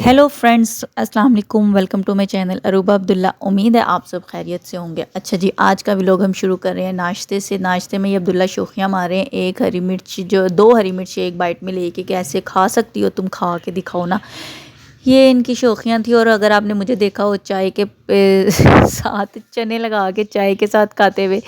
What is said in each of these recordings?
Hello friends, अस्सलाम वालेकुम। Welcome to my channel Aruba Abdullah. उम्मीद है आप सब खैरियत से होंगे। अच्छा जी, आज का व्लॉग हम शुरू कर रहे हैं नाश्ते से। नाश्ते में ये अब्दुल्ला शोखियाँ मार रहे हैं। एक हरी मिर्च जो दो हरी मिर्च एक बाइट में लेके, कैसे खा सकती हो तुम, खा के दिखाओ ना। ये इनकी शौकियाँ थी। और अगर आपने मुझे देखा हो चाय के साथ चने लगा के चाय के साथ खाते हुए,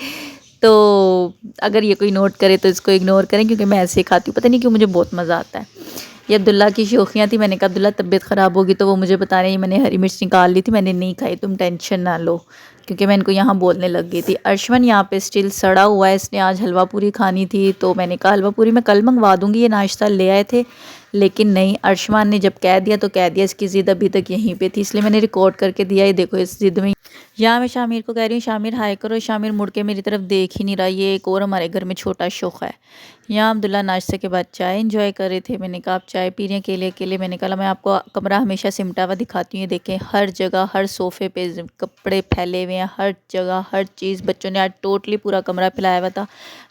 तो अगर ये कोई नोट करे तो इसको इग्नोर करें, क्योंकि मैं ऐसे ही खाती हूँ। पता नहीं क्यों मुझे बहुत मज़ा आता है। ये अब्दुल्ला की शौकियाँ थी। मैंने कहा अब्दुल्ला तबीयत ख़राब होगी, तो वो मुझे बता रहे हैं मैंने हरी मिर्च निकाल ली थी, मैंने नहीं खाई, तुम टेंशन ना लो। क्योंकि मैं इनको यहाँ बोलने लग गई थी। अर्शमन यहाँ पे स्टिल सड़ा हुआ है, इसने आज हलवा पूरी खानी थी। तो मैंने कहा हलवा पूरी मैं कल मंगवा दूँगी, ये नाश्ता ले आए थे। लेकिन नहीं, अर्शमान ने जब कह दिया तो कह दिया। इसकी ज़िद अभी तक यहीं पे थी, इसलिए मैंने रिकॉर्ड करके दिया। ये देखो इस ज़िद में। यहाँ मैं शामिर को कह रही हूँ शामिर हाय करो, शामिर मुड़ के मेरी तरफ देख ही नहीं रहा। ये एक और हमारे घर में छोटा शौक है। यहाँ अब्दुल्ला नाश्ते के बाद चाय इंजॉय कर रहे थे। मैंने कहा आप चाय पी रहे हैं अकेले अकेले। मैंने कहा मैं आपको कमरा हमेशा सिमटा हुआ दिखाती हूँ। ये देखें, हर जगह हर सोफ़े पे कपड़े फैले हुए हैं, हर जगह हर चीज़। बच्चों ने आज टोटली पूरा कमरा फैलाया हुआ था।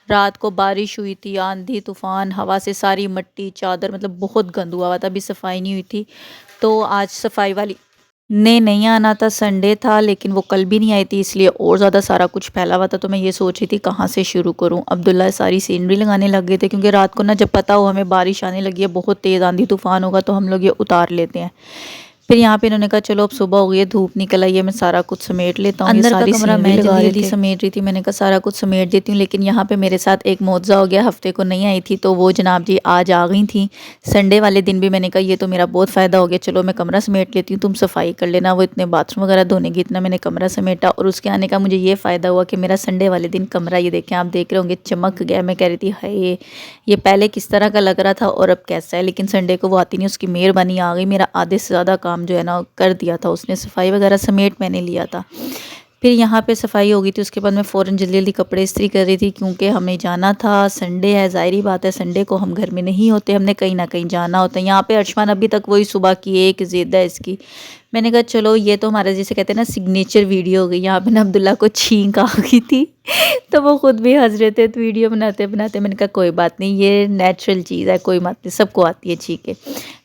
रात को बारिश हुई थी, आंधी तूफान, हवा से सारी मट्टी चादर, मतलब बहुत गंद हुआ था। अभी सफाई नहीं हुई थी, तो आज सफाई वाली ने नहीं आना था, संडे था, लेकिन वो कल भी नहीं आई थी, इसलिए और ज़्यादा सारा कुछ फैला हुआ था। तो मैं ये सोच रही थी कहाँ से शुरू करूँ। अब्दुल्ला सारी सीनरी लगाने लग गए थे, क्योंकि रात को ना जब पता हो हमें बारिश आने लगी है, बहुत तेज़ आंधी तूफान होगा, तो हम लोग ये उतार लेते हैं। फिर यहाँ पे इन्होंने कहा चलो अब सुबह हो गई है, धूप निकल आई है, मैं सारा कुछ समेट लेता हूँ। अंदर का कमरा मैं जल्दी जल्दी समेट रही थी। मैंने कहा सारा कुछ समेट देती हूँ। लेकिन यहाँ पे मेरे साथ एक मौजज़ा हो गया। हफ्ते को नहीं आई थी, तो वो जनाब जी आज आ गई थी। संडे वाले दिन भी मैंने कहा ये तो मेरा बहुत फ़ायदा हो गया, चलो मैं कमरा समेट लेती हूँ, तुम सफाई कर लेना। वो इतने बाथरूम वगैरह धोने की, इतना मैंने कमरा समेटा। और उसके आने का मुझे ये फ़ायदा हुआ कि मेरा संडे वाले दिन कमरा, ये देखें आप देख रहे होंगे, चमक गया। मैं कह रही थी हाय ये पहले किस तरह का लग रहा था और अब कैसा है। लेकिन संडे को वो आती नहीं, उसकी मेहरबानी आ गई। मेरा आधे से ज़्यादा काम जो है ना कर दिया था उसने। सफाई वगैरह समेट मैंने लिया था। फिर यहाँ पे सफाई हो गई थी, उसके बाद मैं फ़ौरन जल्दी जल्दी कपड़े इस्त्री कर रही थी, क्योंकि हमें जाना था। संडे है, ज़ाहिरी बात है संडे को हम घर में नहीं होते, हमने कहीं ना कहीं जाना होता है। यहाँ पे अर्शमान अभी तक वही सुबह की एक ज़िद है इसकी। मैंने कहा चलो ये तो हमारा जिसे कहते हैं ना सिग्नेचर वीडियो हो गई। यहाँ पे ना अब्दुल्ला को छींक आ गई थी, तो वो खुद भी हंस रहे थे तो वीडियो बनाते बनाते। मैंने कहा कोई बात नहीं, ये नेचुरल चीज़ है, कोई बात नहीं, सबको आती है छींके।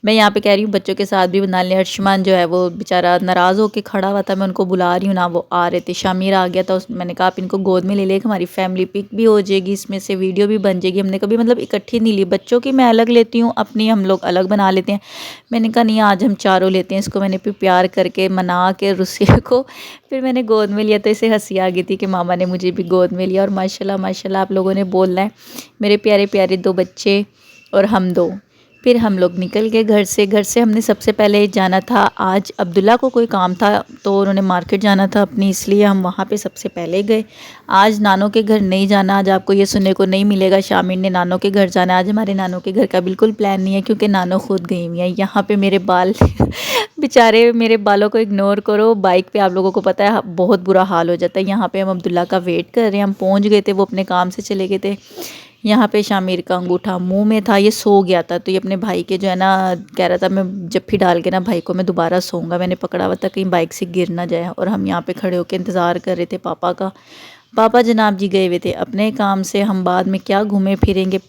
मैं यहाँ पे कह रही हूँ बच्चों के साथ भी बना लें। अर्शमान जो है वो बेचारा नाराज़ होकर खड़ा हुआ था, मैं उनको बुला रही हूँ ना, वो आ रहे थे। शामिर आ गया था, मैंने कहा आप इनको गोद में ले ले, हमारी फैमिली पिक भी हो जाएगी, इसमें से वीडियो भी बन जाएगी। हमने कभी मतलब इकट्ठी नहीं ली, बच्चों की मैं अलग लेती हूँ, अपनी हम लोग अलग बना लेते हैं। मैंने कहा नहीं आज हम चारों लेते हैं। इसको मैंने फिर प्यार करके मना के रुसिया को फिर मैंने गोद में लिया, तो इसे हंसी आ गई थी कि मामा ने मुझे भी गोद में लिया। और माशाल्लाह माशाल्लाह आप लोगों ने बोलना है, मेरे प्यारे प्यारे दो बच्चे और हम दो। फिर हम लोग निकल गए घर से। घर से हमने सबसे पहले जाना था, आज अब्दुल्ला को कोई काम था, तो उन्होंने मार्केट जाना था अपनी, इसलिए हम वहाँ पे सबसे पहले गए। आज नानों के घर नहीं जाना, आज आपको ये सुनने को नहीं मिलेगा शामिर ने नानों के घर जाना। आज हमारे नानों के घर का बिल्कुल प्लान नहीं है, क्योंकि नानों खुद गई हुई हैं। यहाँ पे मेरे बाल बेचारे, मेरे बालों को इग्नोर करो। बाइक पे आप लोगों को पता है बहुत बुरा हाल हो जाता है। यहाँ पे हम अब्दुल्ला का वेट कर रहे हैं, हम पहुँच गए थे, वो अपने काम से चले गए थे। यहाँ पे शामिर का अंगूठा मुंह में था, ये सो गया था, तो ये अपने भाई के जो है ना कह रहा था मैं जप्फी डाल के ना भाई को मैं दोबारा सोऊंगा। मैंने पकड़ा हुआ था कहीं बाइक से गिर ना जाए। और हम यहाँ पे खड़े होकर इंतज़ार कर रहे थे पापा का। पापा जनाब जी गए हुए थे अपने काम से, हम बाद में क्या घूमे फिरेंगे।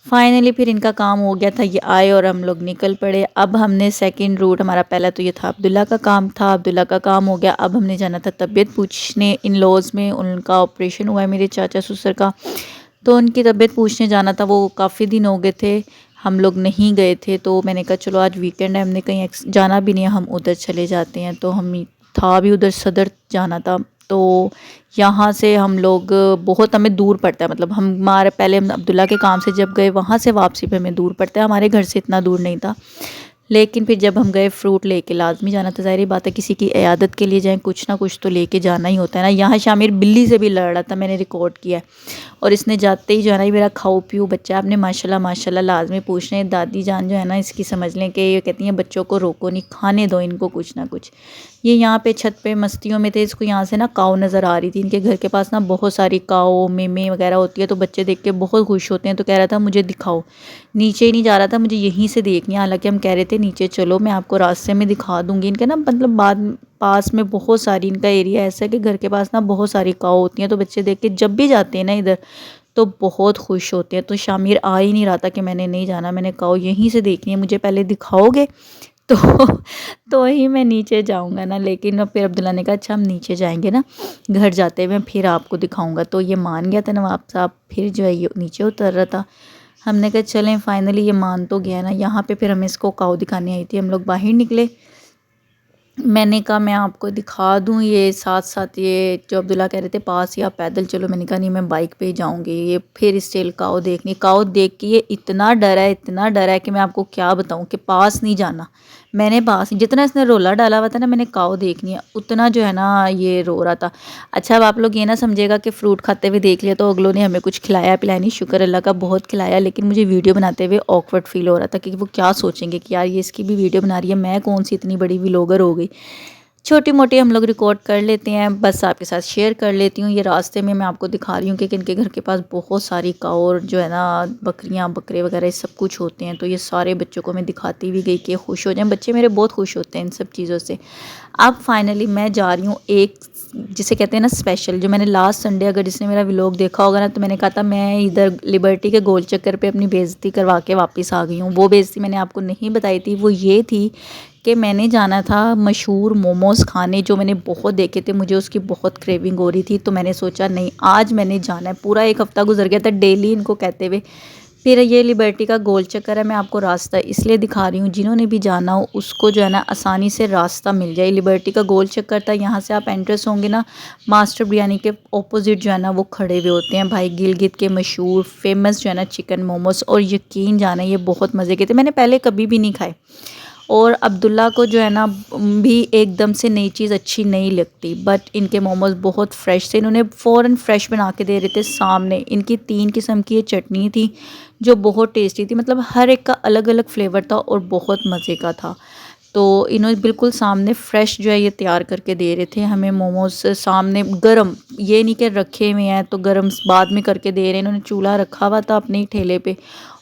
फाइनली फिर इनका काम हो गया था, ये आए और हम लोग निकल पड़े। अब हमने सेकंड रूट, हमारा पहला तो ये था अब्दुल्ला का काम था, अब्दुल्ला का काम हो गया। अब हमने जाना था तबीयत पूछने इन लॉज में, उनका ऑपरेशन हुआ है मेरे चाचा ससुर का, तो उनकी तबीयत पूछने जाना था। वो काफ़ी दिन हो गए थे हम लोग नहीं गए थे, तो मैंने कहा चलो आज वीकेंड है, हमने कहीं जाना भी नहीं है, हम उधर चले जाते हैं। तो हम था भी उधर सदर जाना था, तो यहाँ से हम लोग बहुत हमें दूर पड़ता है, मतलब हमारे पहले हम अब्दुल्ला के काम से जब गए वहाँ से वापसी पे हमें दूर पड़ता है, हमारे घर से इतना दूर नहीं था। लेकिन फिर जब हम गए फ्रूट लेके लाजमी जाना था, ज़ाहिर बात है किसी की इयादत के लिए जाएं कुछ ना कुछ तो लेके जाना ही होता है ना। यहाँ शामिर बिल्ली से भी लड़ रहा था, मैंने रिकॉर्ड किया है। और इसने जाते ही जो है ना, ये मेरा खाओ पियो बच्चा, आपने माशाल्लाह माशाल्लाह लाजमी पूछना है। दादी जान जो है ना इसकी समझ लें कि ये कहती हैं बच्चों को रोको नहीं, खाने दो इनको कुछ ना कुछ। ये यहाँ पे छत पे मस्तियों में थे, इसको यहाँ से ना काऊ नज़र आ रही थी। इनके घर के पास ना बहुत सारी काऊ मेमे वगैरह होती है, तो बच्चे देख के बहुत खुश होते हैं। तो कह रहा था मुझे दिखाओ, नीचे ही नहीं जा रहा था, मुझे यहीं से देखनी है। हालांकि हम कह रहे थे नीचे चलो मैं आपको रास्ते में दिखा दूंगी। इनके ना मतलब बाद पास में बहुत सारी, इनका एरिया ऐसा है कि घर के पास ना बहुत सारी काऊ होती हैं, तो बच्चे देख के जब भी जाते हैं ना इधर तो बहुत खुश होते हैं। तो शामिर आ ही नहीं रहा था कि मैंने नहीं जाना, मैंने काऊ यहीं से देखनी है, मुझे पहले दिखाओगे तो तो ही मैं नीचे जाऊँगा ना, लेकिन फिर अब्दुल्ला ने कहा अच्छा हम नीचे जाएँगे ना, घर जाते हुए फिर आपको दिखाऊँगा। तो ये मान गया था नवाब साहब, फिर जो है ये नीचे उतर रहा था। हमने कहा चलें, फाइनली ये मान तो गया ना। यहाँ पे फिर हमें इसको काऊ दिखानी आई थी, हम लोग बाहर निकले। मैंने कहा मैं आपको दिखा दूँ, ये साथ साथ ये जो अब्दुल्ला कह रहे थे पास या पैदल चलो, मैंने कहा नहीं मैं बाइक पे ही जाऊँगी। ये फिर स्टिल काऊ देखनी, काऊ देख के ये इतना डरा है कि मैं आपको क्या बताऊँ कि पास नहीं जाना। मैंने पास जितना इसने रोला डाला हुआ था ना, मैंने काऊ देखनी है, उतना जो है ना ये रो रहा था। अच्छा, अब आप लोग ये ना समझिएगा कि फ्रूट खाते हुए देख लिया तो अगलों ने हमें कुछ खिलाया पिलाया नहीं, शुक्र अल्लाह का बहुत खिलाया, लेकिन मुझे वीडियो बनाते हुए ऑकवर्ड फील हो रहा था कि वो क्या सोचेंगे कि यार ये इसकी भी वीडियो बना रही है, मैं कौन सी इतनी बड़ी व्लॉगर हो गई। छोटी मोटी हम लोग रिकॉर्ड कर लेते हैं, बस आपके साथ शेयर कर लेती हूँ। ये रास्ते में मैं आपको दिखा रही हूँ कि इनके घर के पास बहुत सारी काऊ और जो है ना बकरियाँ बकरे वगैरह सब कुछ होते हैं। तो ये सारे बच्चों को मैं दिखाती भी गई कि खुश हो जाएं, बच्चे मेरे बहुत खुश होते हैं इन सब चीज़ों से। अब फाइनली मैं जा रही हूँ एक, जिसे कहते हैं ना स्पेशल, जो मैंने लास्ट संडे अगर जिसने मेरा व्लॉग देखा होगा ना, तो मैंने कहा था मैं इधर लिबर्टी के गोल चक्कर पे अपनी बेइज्जती करवा के वापस आ गई हूँ। वो बेइज्जती मैंने आपको नहीं बताई थी, वो ये थी कि मैंने जाना था मशहूर मोमोज़ खाने, जो मैंने बहुत देखे थे, मुझे उसकी बहुत क्रेविंग हो रही थी। तो मैंने सोचा नहीं आज मैंने जाना है। पूरा एक हफ़्ता गुजर गया था डेली इनको कहते हुए। फिर ये लिबर्टी का गोल चक्कर है, मैं आपको रास्ता इसलिए दिखा रही हूँ जिन्होंने भी जाना हो उसको जो है ना आसानी से रास्ता मिल जाए। लिबर्टी का गोल चक्कर था, यहाँ से आप एंट्रेंस होंगे ना, मास्टर बिरयानी के ऑपोजिट जो है ना वो खड़े हुए होते हैं भाई गिलगित के मशहूर फेमस जो है ना चिकन मोमोज़। और यकीन जाना ये बहुत मज़े के थे, मैंने पहले कभी भी नहीं खाए। और अब्दुल्ला को जो है ना भी एकदम से नई चीज़ अच्छी नहीं लगती, बट इनके मोमोज़ बहुत फ़्रेश थे, इन्होंने फ़ौरन फ्रेश बना के दे रहे थे सामने। इनकी 3 किस्म की ये चटनी थी जो बहुत टेस्टी थी, मतलब हर एक का अलग अलग फ्लेवर था और बहुत मज़े का था। तो इन्होंने बिल्कुल सामने फ़्रेश जो है ये तैयार करके दे रहे थे हमें मोमोज़ सामने गरम, ये नहीं कि रखे हुए हैं तो गरम बाद में करके दे रहे हैं। इन्होंने चूल्हा रखा हुआ था अपने ही ठेले पे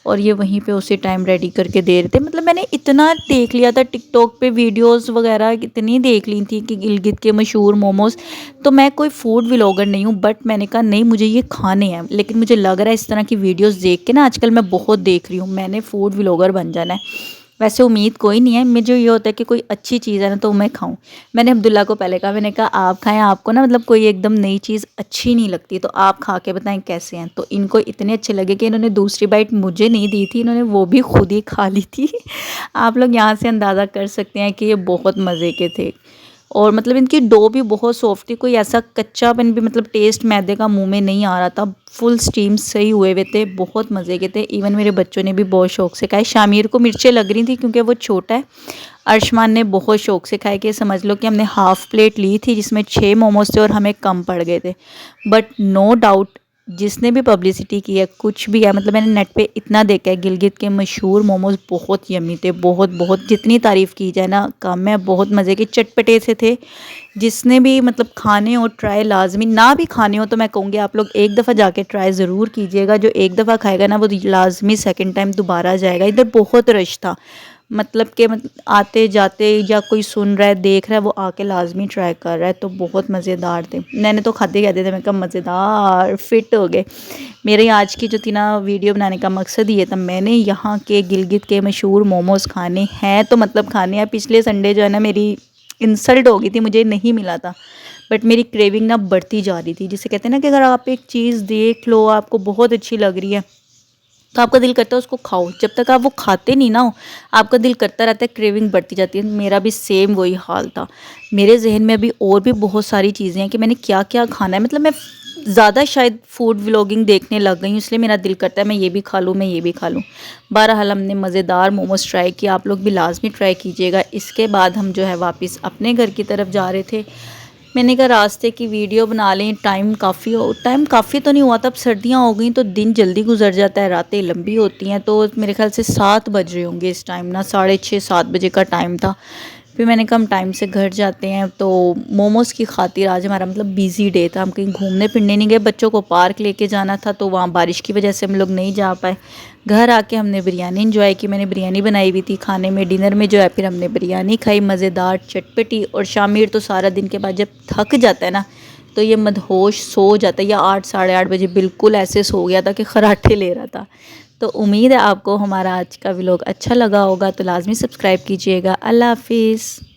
और ये वहीं पे उसी टाइम रेडी करके दे रहे थे। मतलब मैंने इतना देख लिया था टिकटॉक पे वीडियोस वगैरह, इतनी देख ली थी कि गिलगित के मशहूर मोमोज़। तो मैं कोई फूड व्लॉगर नहीं हूँ, बट मैंने कहा नहीं मुझे ये खाने हैं। लेकिन मुझे लग रहा है इस तरह की वीडियोस देख के ना आजकल मैं बहुत देख रही हूँ, मैंने फूड व्लॉगर बन जाना है। वैसे उम्मीद कोई नहीं है, मुझे ये होता है कि कोई अच्छी चीज़ है ना तो मैं खाऊं। मैंने अब्दुल्ला को पहले कहा, मैंने कहा आप खाएं, आपको ना मतलब कोई एकदम नई चीज़ अच्छी नहीं लगती तो आप खा के बताएं कैसे हैं। तो इनको इतने अच्छे लगे कि इन्होंने दूसरी बाइट मुझे नहीं दी थी, इन्होंने वो भी खुद ही खा ली थी। आप लोग यहाँ से अंदाज़ा कर सकते हैं कि ये बहुत मज़े के थे। और मतलब इनकी डो भी बहुत सॉफ्ट थी, कोई ऐसा कच्चापन भी मतलब टेस्ट मैदे का मुंह में नहीं आ रहा था, फुल स्टीम सही हुए हुए थे, बहुत मज़े के थे। इवन मेरे बच्चों ने भी बहुत शौक से खाए। शामिर को मिर्चें लग रही थी क्योंकि वो छोटा है। अर्शमान ने बहुत शौक से खाए कि समझ लो कि हमने हाफ़ प्लेट ली थी जिसमें 6 मोमोज थे और हमें कम पड़ गए थे। बट नो डाउट जिसने भी पब्लिसिटी की है कुछ भी है, मतलब मैंने नेट पे इतना देखा है गिलगित के मशहूर मोमोज़ बहुत यम्मी थे, बहुत बहुत जितनी तारीफ़ की जाए ना कम है। बहुत मज़े के चटपटे से थे। जिसने भी मतलब खाने हो ट्राई लाजमी, ना भी खाने हो तो मैं कहूँगी आप लोग एक दफ़ा जाके ट्राई ज़रूर कीजिएगा। जो एक दफ़ा खाएगा ना वो लाजमी सेकंड टाइम दोबारा जाएगा। इधर बहुत रश था, मतलब कि आते जाते या कोई सुन रहा है देख रहा है वो आके लाजमी ट्राई कर रहा है। तो बहुत मज़ेदार थे, मैंने तो खाते कहते थे, मैं कहा मज़ेदार फिट हो गए। मेरी आज की जो थी ना वीडियो बनाने का मकसद ये था, मैंने यहाँ के गिलगित के मशहूर मोमोज़ खाने हैं तो मतलब खाने हैं। पिछले संडे जो है ना मेरी इंसल्ट हो गई थी, मुझे नहीं मिला था, बट मेरी क्रेविंग ना बढ़ती जा रही थी। जिसे कहते हैं ना कि अगर आप एक चीज़ देख लो आपको बहुत अच्छी लग रही है तो आपका दिल करता है उसको खाओ, जब तक आप वो खाते नहीं ना हो आपका दिल करता रहता है, क्रेविंग बढ़ती जाती है। मेरा भी सेम वही हाल था। मेरे जहन में अभी और भी बहुत सारी चीज़ें हैं कि मैंने क्या क्या खाना है, मतलब मैं ज़्यादा शायद फूड व्लॉगिंग देखने लग गई हूँ, इसलिए मेरा दिल करता है मैं ये भी खा लूँ, मैं ये भी खा लूँ। बहरहाल हमने मज़ेदार मोमोज़ ट्राई किया, आप लोग भी लाजमी ट्राई कीजिएगा। इसके बाद हम जो है वापस अपने घर की तरफ जा रहे थे। मैंने कहा रास्ते की वीडियो बना लें, टाइम काफ़ी तो नहीं हुआ था, अब सर्दियाँ हो गई तो दिन जल्दी गुजर जाता है, रातें लंबी होती हैं। तो मेरे ख्याल से 7 बज रहे होंगे इस टाइम ना, 6:30 7 बजे का टाइम था। फिर मैंने कहा हम टाइम से घर जाते हैं। तो मोमोज़ की खातिर आज हमारा मतलब बिज़ी डे था, हम कहीं घूमने फिरने नहीं गए, बच्चों को पार्क लेके जाना था तो वहाँ बारिश की वजह से हम लोग नहीं जा पाए। घर आके हमने बिरयानी इंजॉय की, मैंने बिरयानी बनाई हुई थी खाने में, डिनर में जो है फिर हमने बिरयानी खाई मज़ेदार चटपटी। और शामिर तो सारा दिन के बाद जब थक जाता है ना तो ये मदहोश सो जाता है, या 8 साढ़े 8 बजे बिल्कुल ऐसे सो गया था कि खराटे ले रहा था। तो उम्मीद है आपको हमारा आज का व्लॉग अच्छा लगा होगा, तो लाजमी सब्सक्राइब कीजिएगा। अल्लाह हाफिज़।